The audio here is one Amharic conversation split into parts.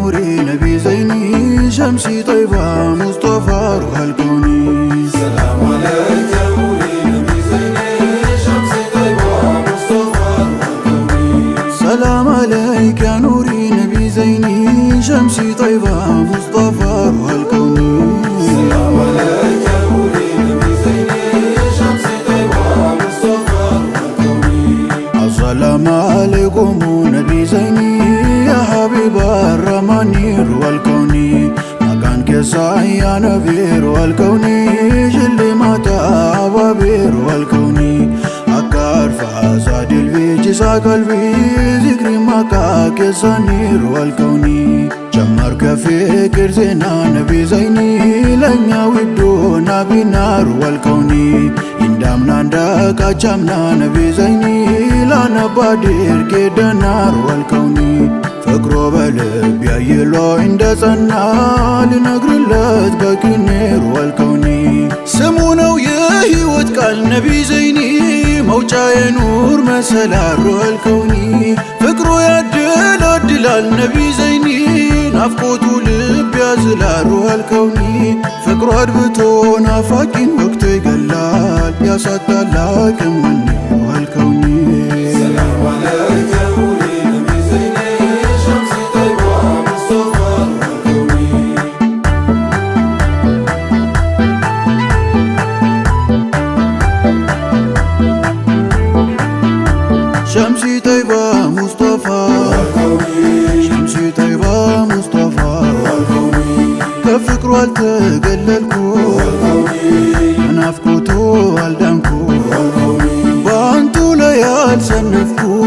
نوري نبي زيني شمسي طيبة مصطفى روح الكوني سلام عليك يا نوري نبي زيني شمسي طيبة مصطفى روح الكوني سلام عليك يا نوري نبي زيني شمسي طيبة مصطفى روح الكوني سلام عليك يا نوري نبي زيني شمسي طيبة مصطفى روح الكوني السلام عليكم نبي زيني يا حبيب الرحمن روح الكوني مكان كساي يا نبي روح الكوني جلي ماتا بابي روح الكوني أكار فازاد البيج سا قلبي ذكري مكا كساني روح الكوني جمر كفكر زينا نبي زيني لنيا ودو نبي نار روح الكوني إندامنا عندك أجمنا نبي زيني لا نبادر كده نار روح الكوني فكرو بلب يايلو عند صنا لنقرلت بكنير والكوني سمونو يهيوت قال نبي زيني موجا ينور مسلا روح الكوني فكرو يدل دلال نبي زيني نافقوتو لب يازلا روح الكوني فكرو أدبتو نافاكين وقتو يقلال يا ساتلاك مني روح الكوني سلام عليك يا نوري نبي زيني شمسي طيبة مصطفى روح الكوني شمسي طيبة مصطفى شمسي طيبة مصطفى كفكرو التقللكو نافقوتو الدمكو بانتو ليال سنفكو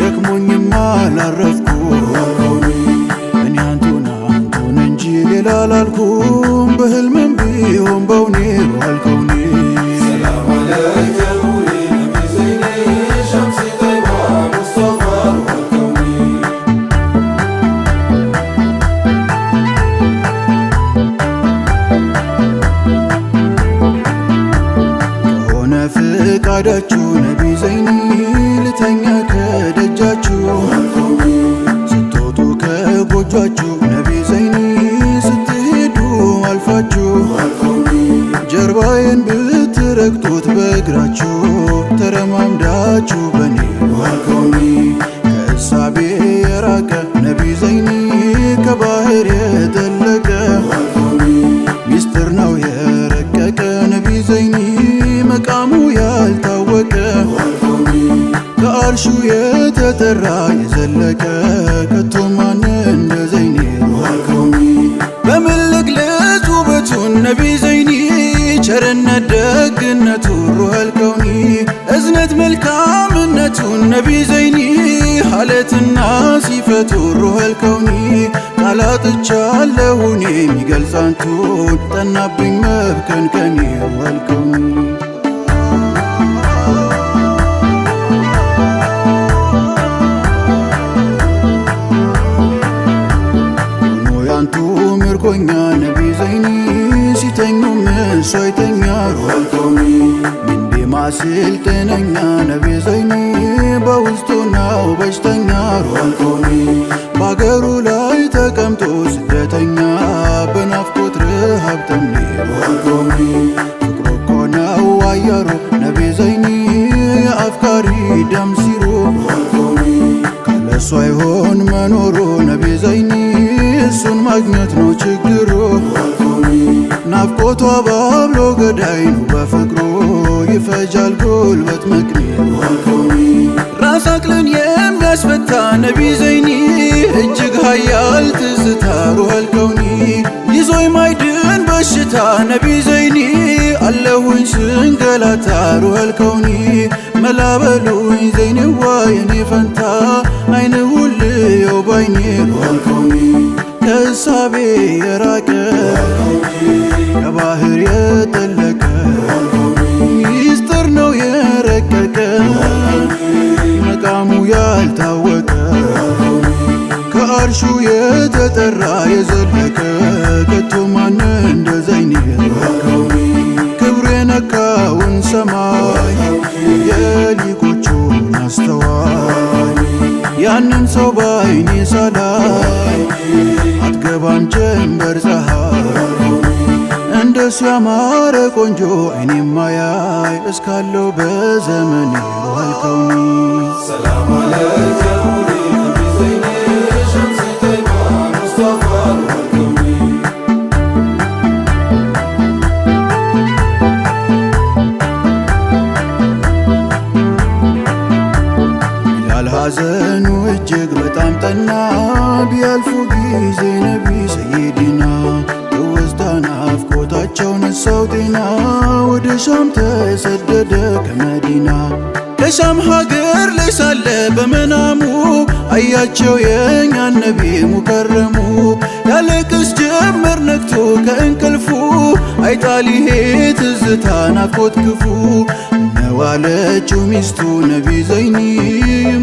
دكموني ما لارفكو اني انتون انجي للالالكم بهلمن بيهم بونير والكوني سلام عليك يا نوري نبي زيني شمسي طيبة مصطفى روح الكوني هنا فقاداتشو نبي زيني لتنيا كدجاتشو ستوتو كጎጃችሁ ነቢ ዘይኒ ስትሄዱ አልፋችሁ ጀርባዬን ብትረግጡት በእግራችሁ ተረማምዳችሁ በኔ ዋልኮኒ ከእሳቤ የራቀ ነቢ ዘይኒ ከባህር የጠለቀ ሚስጥር ነው የረቀቀ ነቢ ዘይኒ መቃሙ ያልታወቀ ከአርሹ የተጠራ የዘለቀ ከቶ ማን እንደ ዘይኒ روح الكوني በምን ልግለጽ ውበቱን ነቢ ዘይኒ ቸርነት ደግነቱ روح الكوني እዝነት መልካምነቱን ነቢ ዘይኒ ሐለትና ሲፈቱ روح الكوني ቃላጥቻለሁ እኔ የሚገልጽ አንቱን ጠናብኝ መብከንከኔ روح الكوني ምርኮኛ ነቢ ዘይኒ ሲተኙ እሱ አይተኛ روح الكوني ምንዴ ማስል ጤነኛ ነቢ ዘይኒ በውስጡ ነው በሽተኛ روح الكوني በአገሩ ላይ ተቀምጦ ስደተኛ በናፍቆት ረሃብተኛ روح الكوني ፍቅሩ እኮ ነው አየሩ ነቢ ዘይኒ የአፍቃሪ ደም ሲሩ روح الكوني ካለሱ አይሆን መኖሩ ነቢ ዘይኒ እሱን ማግኘት ነው ችግሩ ናፍቆቷ ባብሎ ገዳይ ነው በፍቅሩ ይፈጃል ጉልበት ምክንያት ራስ አቅልን የሚያስፈታ ነቢ ዘይኒ እጅግ ኃያል ትዝታ روح الكوني ይዞ የማይድን በሽታ ነቢ ዘይኒ አለሁኝ ስንገላታ روح الكوني መላበሉኝ ዘይኒዋ የኔ ፈንታ አይንውን ልየው ባይኔ روح الكوني ከእሳቤ የራቀ ከባህር የጠለቀ ሚስጥር ነው የረቀቀ መቃሙ ያልታወቀ ከአርሹ የተጠራ የዘለቀ ከቶ ማን እንደ ዘይኒ روح الكوني ክብሩ የነካውን ሰማይ የሊቆቹን አስተዋይ ያንን ሰው ባይኔ ሳላይ አይገባም ጀንበር ፀሐይ እንደሱ ያማረ ቆንጆ አይኔም ማያይ እስካለው በዘመኔ ሩሃል ከውኒ ሰላም አለይከ ኑሪ ነቢ ዘይኒ ሸምሲ ጠይባ ሙስጠፋ ሩሃል ከውኒ ሐዘኑ እጅግ በጣም ጠና ቢያልፉ ጊዜ ነቢ ሰይዲና ትውስታ ናፍቆታቸው ነሳው ጤና ወደ ሻም ተሰደደ ከመዲና ከሻም ሀገር ላይ ሳለ በመናሙ አያቸው የእኛን ነቢ ሙከረሙ ያለቅስ ጀመር ነግቶ ከእንቅልፉ አይጣሊሄ ትዝታ ናፍቆት ክፉ ነዋለችው ሚስቱ ነቢ ዘይኒ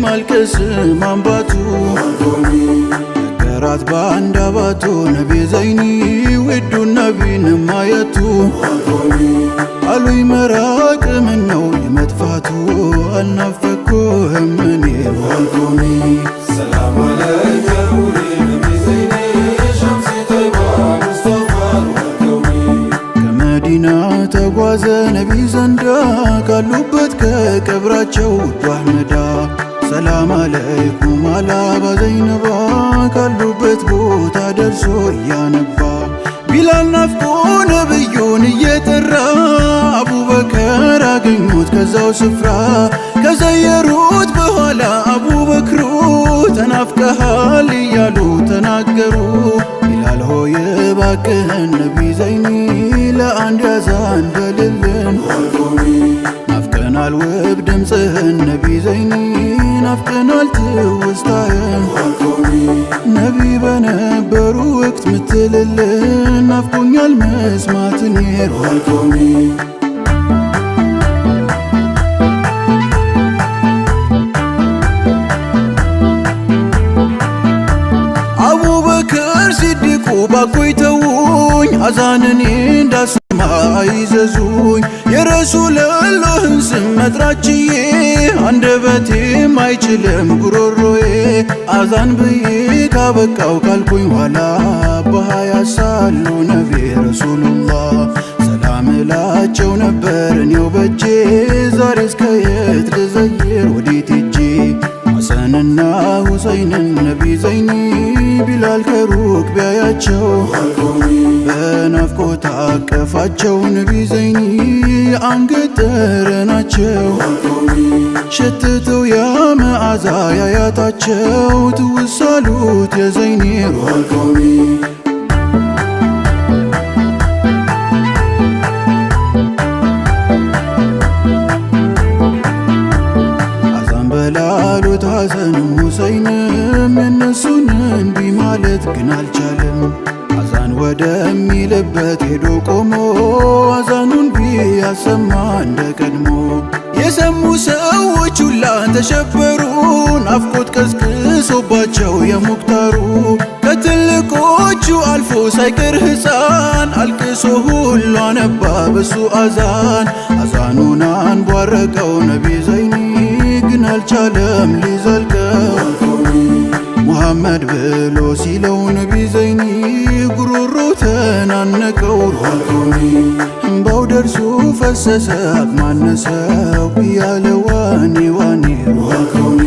ማልቀስ ማንባቱ ነገራት በአንድ አባቱ ነቢ ዘይኒ ውዱን ነቢን ማየቱ አሉኝ መራቅ ምነው የመጥፋቱ አልናፈኩህም እኔ ዋልኩኒ ሰላም አለይከ ኑሪ ነቢ ዘይኒ ሸምሲ ጠይባ ሙስጠፋ ሩሃል ከውኒ ከመዲና ተጓዘ ነቢ ዘንዳ ካሉበት ከቀብራቸው ውዱ አሕመዳ ሰላም አለይኩም አላ ባዘይነባ ካሉበት ቦታ ደርሶ እያነባ ቢላል ናፍቆ ነብዩን እየጠራ አቡበከር አገኙት ከዛው ስፍራ ከዘየሩት በኋላ አቡበክሩ ተናፍቀሃል እያሉ ተናገሩ ቢላል ሆይ እባክህን ነቢ ዘይኒ ለአንድ ያዛን በልልን ናፍቀናል ውብ ድምፅህን ነቢ ዘይኒ ናፍቀናል ትውስታህን ነቢ በነበሩ ወቅት ምትልልን ናፍቆኛል መስማትን ሩሃል ከውኒ አቡበከር ሲዲቁ ባኮይ ተውኝ አዛንን እንዳስማ አይዘዙኝ የረሱለላህን ስም መጥራችዬ አንደበቴም አይችልም ጉሮሮዬ አዛን ብዬ ካበቃው ካልኩኝ ኋላ በሃያ ሳሉ ነቢ ረሱሉላህ ሰላም እላቸው ነበር እኔው በጄ ዛሬ እስከ የት ልዘይር ወዴት ሄጄ ሐሰንና ሁሰይንን ነቢ ዘይኒ ቢላል ከሩቅ ቢያያቸው በናፍቆት አቀፋቸው ነቢ ዘይኒ የአንገት ጠረናቸው ሸትተው ያ መዓዛ ያያታቸው ትውሳሉት የዘይኒ ሩሃል ከውኒ አዛን በላሉት ሐሰንም ሁሰይንም የነሱን እንቢ ማለት ግን አልቻለም አዛን ወደሚልበት ሄዶ ቆሞ አዛኑን ቢያሰማ እንደ ቀድሞ የሰሙ ሰዎች ሁላ ተሸበሩ ናፍቆት ቀስቅሶባቸው የሙክታሩ ከትልቆቹ አልፎ ሳይቀር ሕፃን አልቅሶ ሁሉ አነባ በሱ አዛን አዛኑን አንቧረቀው ነቢ ዘይኒ ግን አልቻለም ሊዘልቀው ሙሐመድ ብሎ ሲለው ነቢ ዘይኒ ጉሮሮ ተናነቀው ሩሃል ከውኒ እምባው ደርሶ ፈሰሰ አቅማነሰው እያለ ዋኔ ዋኔ ሩሃል ከውኒ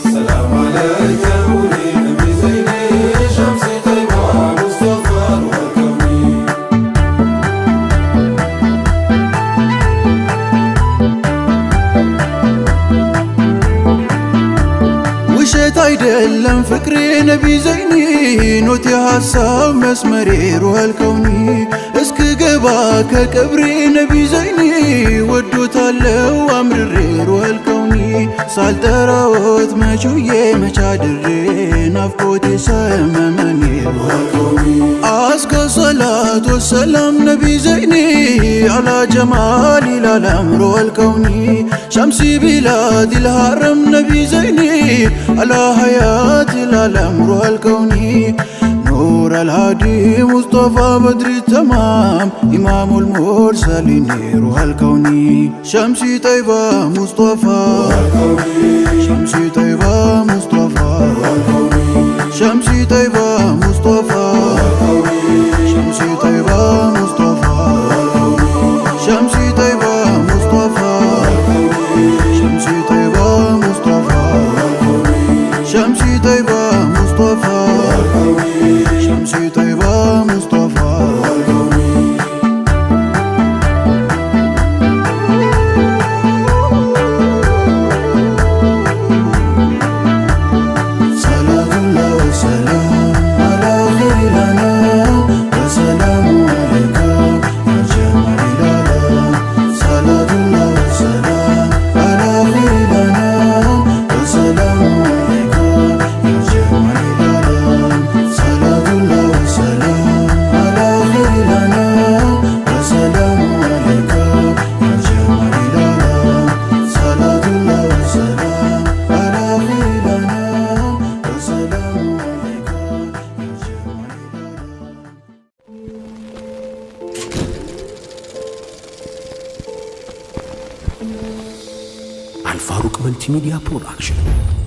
ሰላም አለይከ ኑሪ ነቢ ዘይኒ ሸምሲ ጠይባ ሙስጠፋ ሩሃል ከውኒ ውሸት አይደለም ፍቅሬ ነቢ ዘይኒ ኖት የሐሳብ መስመሬ ሩሃል ከውኒ እስክገባ ከቀብሬ ነቢ ዘይኒ ወዶታለው አምርሬ ሩሃል ከውኒ ሳልጠራዎት መቹዬ መቻድሬ ናፍቆቴ ሰመመኔ ሩሃል ከውኒ አስከ ሰላት ወሰላም ነቢ ዘይኒ አላ ጀማሊ ላላም ሩሃል ከውኒ ሸምሲ ቢላድ ልሃረም ነቢ ዘይኒ አላ ሀያት ላላም ሩሃል ከውኒ نور الهادي مصطفى بدر التمام إمام المرسلين روح الكوني شمسي طيبة مصطفى شمسي طيبة مصطفى شمسي طيبة مصطفى شمسي طيبة مصطفى شمسي طيبة مصطفى شمسي طيبة مصطفى شمسي طيبة مصطفى شمسي طيبة مصطفى Al Faruq Multimedia Production.